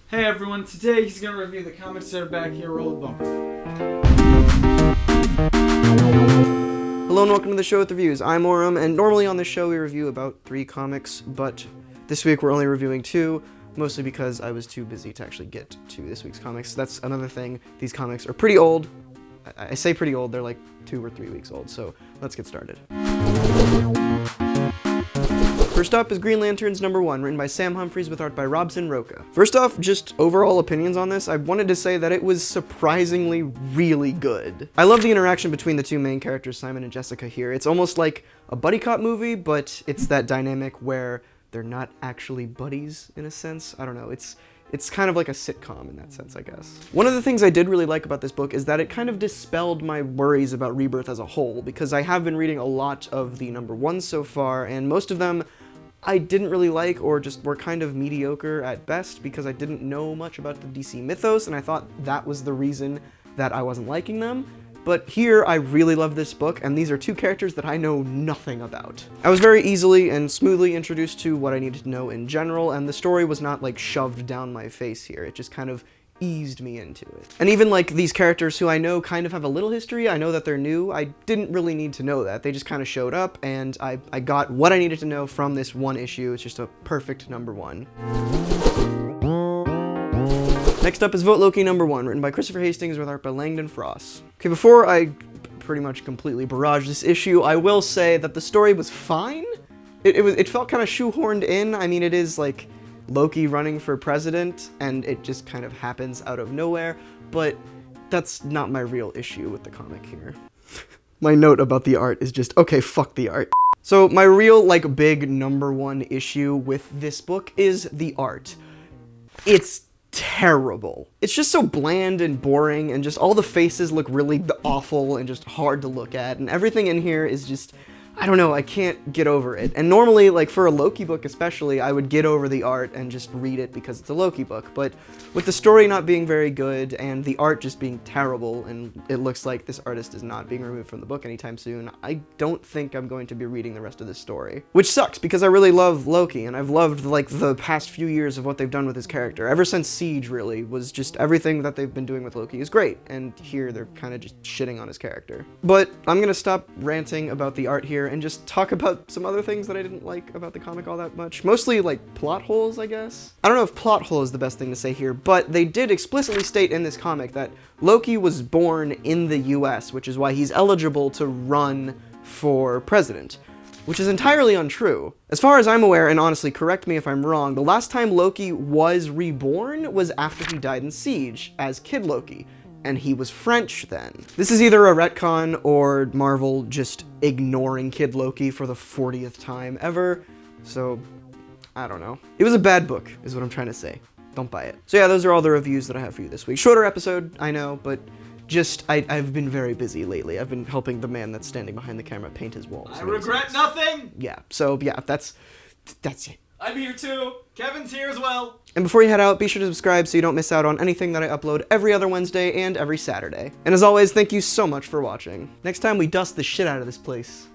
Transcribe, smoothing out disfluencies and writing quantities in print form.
Hey everyone, today he's going to review the comics that are back here. Roll the bumper. Hello and welcome to the show with reviews. I'm Auram, and normally on this show we review about 3 comics, but this week we're only reviewing 2, mostly because I was too busy to actually get to this week's comics. That's another thing. These comics are pretty old. I say pretty old, they're like 2 or 3 weeks old, so let's get started. First up is Green Lanterns #1, written by Sam Humphries with art by Robson Rocha. First off, just overall opinions on this, I wanted to say that it was surprisingly really good. I love the interaction between the 2 main characters, Simon and Jessica, here. It's almost like a buddy cop movie, but it's that dynamic where they're not actually buddies, in a sense. I don't know, it's kind of like a sitcom in that sense, I guess. One of the things I did really like about this book is that it kind of dispelled my worries about Rebirth as a whole, because I have been reading a lot of the #1s so far, and most of them I didn't really like, or just were kind of mediocre at best, because I didn't know much about the DC mythos, and I thought that was the reason that I wasn't liking them. But here, I really love this book, and these are 2 characters that I know nothing about. I was very easily and smoothly introduced to what I needed to know in general, and the story was not like shoved down my face here. It just kind of eased me into it. And even like these characters who I know kind of have a little history, I know that they're new, I didn't really need to know that. They just kind of showed up, and I got what I needed to know from this one issue. It's just a perfect #1. Next up is Vote Loki #1, written by Christopher Hastings with art by Langdon Frost. Okay, before I pretty much completely barrage this issue, I will say that the story was fine. It felt kind of shoehorned in. I mean, it is like Loki running for president, and it just kind of happens out of nowhere, but that's not my real issue with the comic here. My note about the art is just, okay, fuck the art. So my real, like, big #1 issue with this book is the art. It's terrible. It's just so bland and boring, and just all the faces look really awful and just hard to look at, and everything in here is just, I don't know, I can't get over it. And normally, like for a Loki book especially, I would get over the art and just read it because it's a Loki book. But with the story not being very good and the art just being terrible, and it looks like this artist is not being removed from the book anytime soon, I don't think I'm going to be reading the rest of this story. Which sucks, because I really love Loki, and I've loved like the past few years of what they've done with his character. Ever since Siege, really, was just everything that they've been doing with Loki is great, and here they're kind of just shitting on his character. But I'm gonna stop ranting about the art here and just talk about some other things that I didn't like about the comic all that much. Mostly like plot holes, I guess. I don't know if plot hole is the best thing to say here, but they did explicitly state in this comic that Loki was born in the US, which is why he's eligible to run for president, which is entirely untrue. As far as I'm aware, and honestly, correct me if I'm wrong, the last time Loki was reborn was after he died in Siege as Kid Loki, and he was French then. This is either a retcon or Marvel just ignoring Kid Loki for the 40th time ever, so I don't know. It was a bad book, is what I'm trying to say. Don't buy it. So yeah, those are all the reviews that I have for you this week. Shorter episode, I know, but just, I've been very busy lately. I've been helping the man that's standing behind the camera paint his walls. I regret nothing! Yeah, so yeah, that's it. I'm here too. Kevin's here as well. And before you head out, be sure to subscribe so you don't miss out on anything that I upload every other Wednesday and every Saturday. And as always, thank you so much for watching. Next time we dust the shit out of this place.